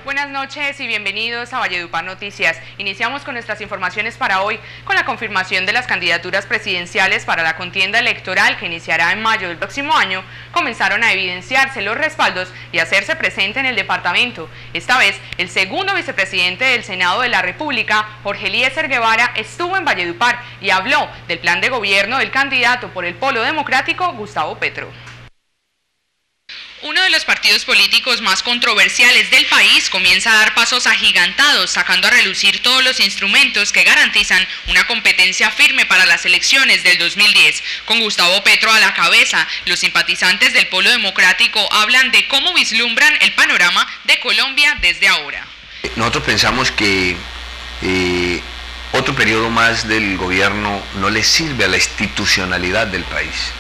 Buenas noches y bienvenidos a Valledupar Noticias. Iniciamos con nuestras informaciones para hoy, con la confirmación de las candidaturas presidenciales para la contienda electoral que iniciará en mayo del próximo año. Comenzaron a evidenciarse los respaldos y a hacerse presente en el departamento. Esta vez, el segundo vicepresidente del Senado de la República, Jorge Eliezer Guevara, estuvo en Valledupar y habló del plan de gobierno del candidato por el Polo Democrático, Gustavo Petro. Uno de los partidos políticos más controversiales del país comienza a dar pasos agigantados, sacando a relucir todos los instrumentos que garantizan una competencia firme para las elecciones del 2010. Con Gustavo Petro a la cabeza, los simpatizantes del Polo Democrático hablan de cómo vislumbran el panorama de Colombia desde ahora. Nosotros pensamos que otro periodo más del gobierno no le sirve a la institucionalidad del país.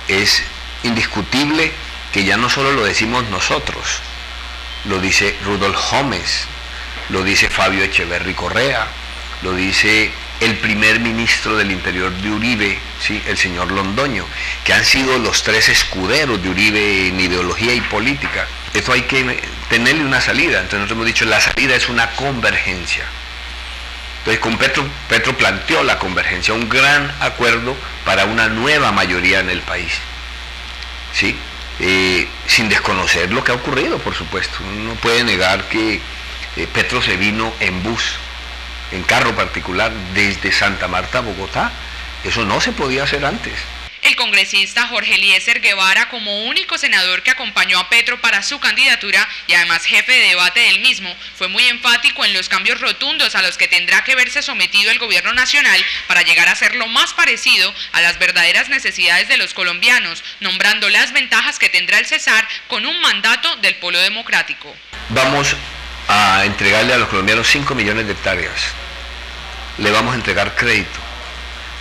Es indiscutible que ya no solo lo decimos nosotros, lo dice Rudolf Gómez, lo dice Fabio Echeverry Correa, lo dice el primer ministro del Interior de Uribe, ¿sí?, el señor Londoño, que han sido los tres escuderos de Uribe en ideología y política. Esto hay que tenerle una salida. Entonces nosotros hemos dicho, la salida es una convergencia. Entonces con Petro planteó la convergencia, un gran acuerdo para una nueva mayoría en el país. ¿Sí? Sin desconocer lo que ha ocurrido, por supuesto. Uno no puede negar que Petro se vino en bus, en carro particular, desde Santa Marta a Bogotá. Eso no se podía hacer antes. El congresista Jorge Eliezer Guevara, como único senador que acompañó a Petro para su candidatura y además jefe de debate del mismo, fue muy enfático en los cambios rotundos a los que tendrá que verse sometido el gobierno nacional para llegar a ser lo más parecido a las verdaderas necesidades de los colombianos, nombrando las ventajas que tendrá el Cesar con un mandato del Polo Democrático. Vamos a entregarle a los colombianos 5 millones de hectáreas, le vamos a entregar crédito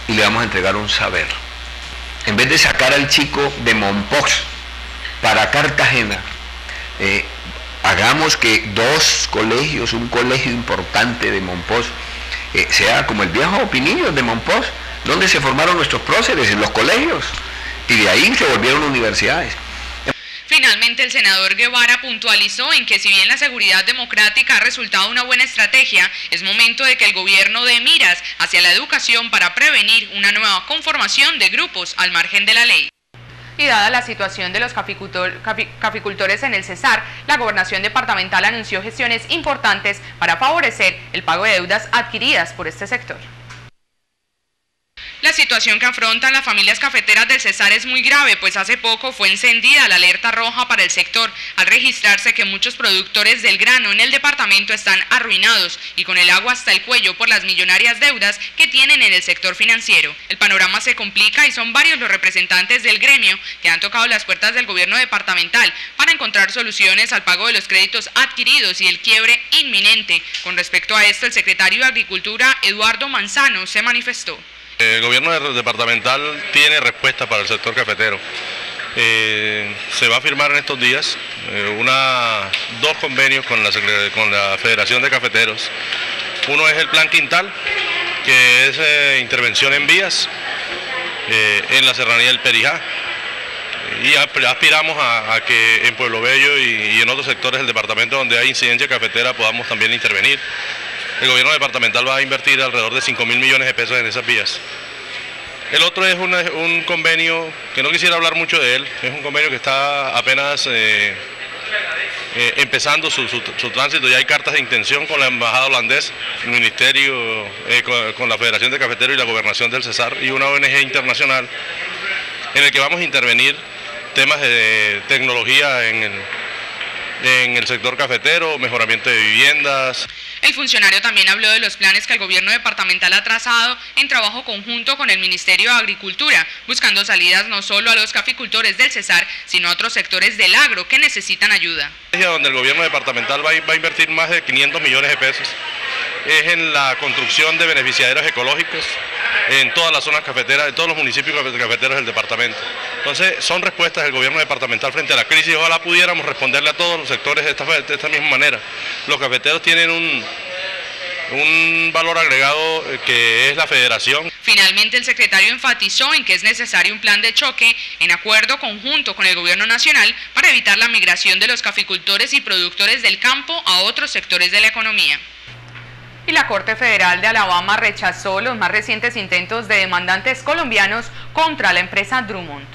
y le vamos a entregar un saber. En vez de sacar al chico de Mompox para Cartagena, hagamos que dos colegios, un colegio importante de Mompox, sea como el viejo Pinillos de Mompox, donde se formaron nuestros próceres, en los colegios, y de ahí se volvieron universidades. Finalmente, el senador Guevara puntualizó en que si bien la seguridad democrática ha resultado una buena estrategia, es momento de que el gobierno dé miras hacia la educación para prevenir una nueva conformación de grupos al margen de la ley. Y dada la situación de los caficultores en el Cesar, la gobernación departamental anunció gestiones importantes para favorecer el pago de deudas adquiridas por este sector. La situación que afrontan las familias cafeteras del Cesar es muy grave, pues hace poco fue encendida la alerta roja para el sector, al registrarse que muchos productores del grano en el departamento están arruinados y con el agua hasta el cuello por las millonarias deudas que tienen en el sector financiero. El panorama se complica y son varios los representantes del gremio que han tocado las puertas del gobierno departamental para encontrar soluciones al pago de los créditos adquiridos y el quiebre inminente. Con respecto a esto, el secretario de Agricultura, Eduardo Manzano, se manifestó. El gobierno departamental tiene respuesta para el sector cafetero. Se va a firmar en estos días dos convenios con la Federación de Cafeteros. Uno es el Plan Quintal, que es intervención en vías en la serranía del Perijá. Y aspiramos a que en Pueblo Bello y en otros sectores del departamento donde hay incidencia cafetera podamos también intervenir. El gobierno departamental va a invertir alrededor de 5.000 millones de pesos en esas vías. El otro es un convenio que no quisiera hablar mucho de él, es un convenio que está apenas empezando su tránsito. Ya hay cartas de intención con la embajada holandesa, el ministerio, con la Federación de Cafeteros y la Gobernación del Cesar y una ONG internacional en el que vamos a intervenir temas de tecnología en el sector cafetero, mejoramiento de viviendas. El funcionario también habló de los planes que el gobierno departamental ha trazado en trabajo conjunto con el Ministerio de Agricultura, buscando salidas no solo a los caficultores del Cesar, sino a otros sectores del agro que necesitan ayuda. Donde el gobierno departamental va a invertir más de 500 millones de pesos es en la construcción de beneficiaderos ecológicos en todas las zonas cafeteras, en todos los municipios cafeteros del departamento. Entonces, son respuestas del gobierno departamental frente a la crisis. Ojalá pudiéramos responderle a todos los sectores de esta misma manera. Los cafeteros tienen un valor agregado que es la federación. Finalmente, el secretario enfatizó en que es necesario un plan de choque en acuerdo conjunto con el gobierno nacional para evitar la migración de los caficultores y productores del campo a otros sectores de la economía. Y la Corte Federal de Alabama rechazó los más recientes intentos de demandantes colombianos contra la empresa Drummond.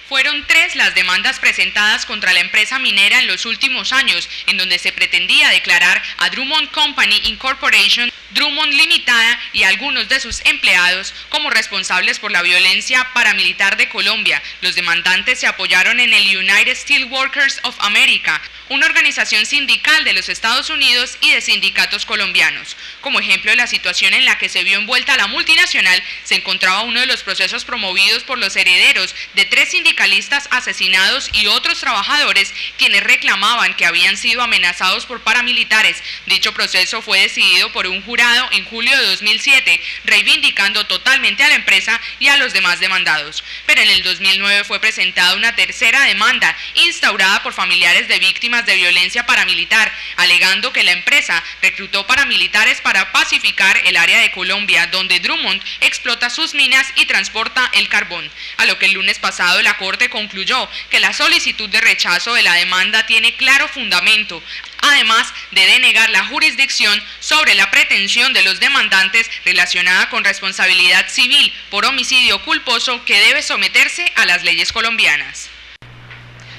Fueron 3 las demandas presentadas contra la empresa minera en los últimos años, en donde se pretendía declarar a Drummond Company Incorporation, Drummond Limitada y algunos de sus empleados como responsables por la violencia paramilitar de Colombia. Los demandantes se apoyaron en el United Steelworkers of America, una organización sindical de los Estados Unidos y de sindicatos colombianos. Como ejemplo de la situación en la que se vio envuelta la multinacional, se encontraba uno de los procesos promovidos por los herederos de 3 sindicalistas asesinados y otros trabajadores quienes reclamaban que habían sido amenazados por paramilitares. Dicho proceso fue decidido por un jurado en julio de 2007, reivindicando totalmente a la empresa y a los demás demandados. Pero en el 2009 fue presentada una tercera demanda, instaurada por familiares de víctimas de violencia paramilitar, alegando que la empresa reclutó paramilitares para pacificar el área de Colombia, donde Drummond explota sus minas y transporta el carbón. A lo que el lunes pasado la Corte concluyó que la solicitud de rechazo de la demanda tiene claro fundamento, además de denegar la jurisdicción sobre la pretensión de los demandantes relacionada con responsabilidad civil por homicidio culposo que debe someterse a las leyes colombianas.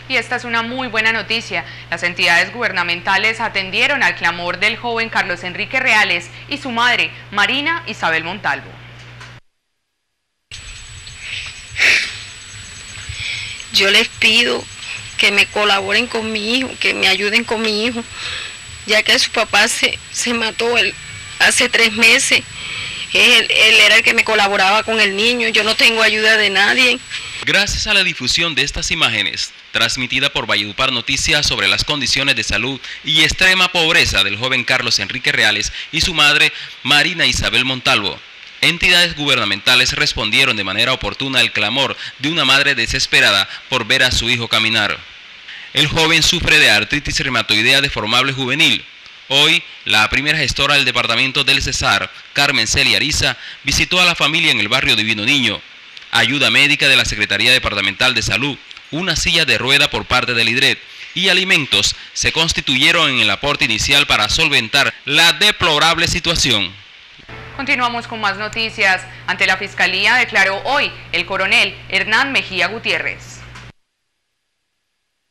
Y esta es una muy buena noticia. Las entidades gubernamentales atendieron al clamor del joven Carlos Enrique Reales y su madre, Marina Isabel Montalvo. Yo les pido que me colaboren con mi hijo, que me ayuden con mi hijo, ya que su papá se mató hace 3 meses. Él era el que me colaboraba con el niño, yo no tengo ayuda de nadie. Gracias a la difusión de estas imágenes, transmitida por Valledupar Noticias sobre las condiciones de salud y extrema pobreza del joven Carlos Enrique Reales y su madre, Marina Isabel Montalvo, entidades gubernamentales respondieron de manera oportuna al clamor de una madre desesperada por ver a su hijo caminar. El joven sufre de artritis reumatoidea deformable juvenil. Hoy, la primera gestora del departamento del Cesar, Carmen Celia Ariza, visitó a la familia en el barrio Divino Niño. Ayuda médica de la Secretaría Departamental de Salud, una silla de rueda por parte del IDRED y alimentos se constituyeron en el aporte inicial para solventar la deplorable situación. Continuamos con más noticias. Ante la Fiscalía declaró hoy el coronel Hernán Mejía Gutiérrez.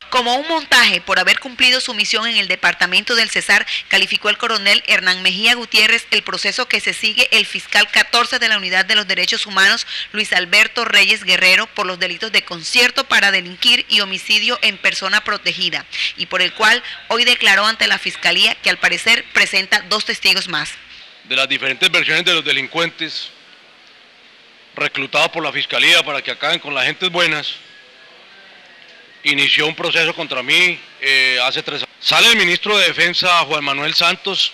Como un montaje por haber cumplido su misión en el departamento del Cesar, calificó el coronel Hernán Mejía Gutiérrez el proceso que se sigue el fiscal 14 de la Unidad de los Derechos Humanos, Luis Alberto Reyes Guerrero, por los delitos de concierto para delinquir y homicidio en persona protegida, y por el cual hoy declaró ante la Fiscalía que al parecer presenta 2 testigos más. De las diferentes versiones de los delincuentes reclutados por la Fiscalía para que acaben con las gentes buenas, inició un proceso contra mí hace 3 años. Sale el ministro de Defensa, Juan Manuel Santos,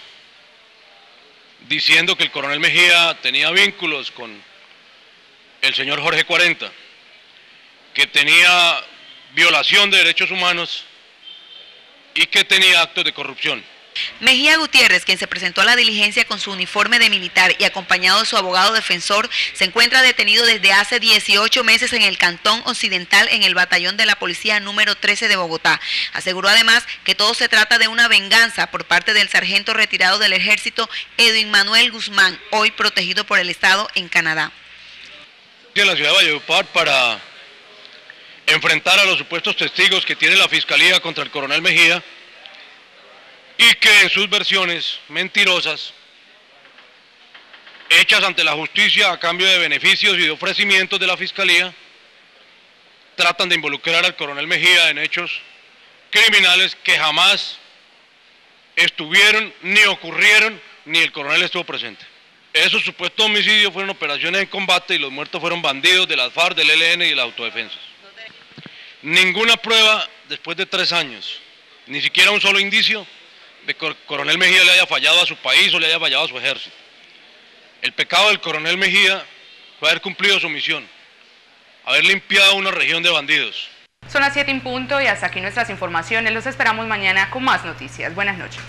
diciendo que el coronel Mejía tenía vínculos con el señor Jorge 40, que tenía violación de derechos humanos y que tenía actos de corrupción. Mejía Gutiérrez, quien se presentó a la diligencia con su uniforme de militar y acompañado de su abogado defensor, se encuentra detenido desde hace 18 meses en el Cantón Occidental en el batallón de la policía número 13 de Bogotá. Aseguró además que todo se trata de una venganza por parte del sargento retirado del ejército Edwin Manuel Guzmán, hoy protegido por el Estado en Canadá. En la ciudad de Valledupar para enfrentar a los supuestos testigos que tiene la Fiscalía contra el coronel Mejía, y que en sus versiones mentirosas, hechas ante la justicia a cambio de beneficios y de ofrecimientos de la Fiscalía, tratan de involucrar al coronel Mejía en hechos criminales que jamás estuvieron, ni ocurrieron, ni el coronel estuvo presente. Esos supuestos homicidios fueron operaciones en combate y los muertos fueron bandidos de las FARC, del ELN y de las autodefensas. Ninguna prueba después de 3 años, ni siquiera un solo indicio de que el coronel Mejía le haya fallado a su país o le haya fallado a su ejército. El pecado del coronel Mejía fue haber cumplido su misión, haber limpiado una región de bandidos. Son las 7 en punto y hasta aquí nuestras informaciones. Los esperamos mañana con más noticias. Buenas noches.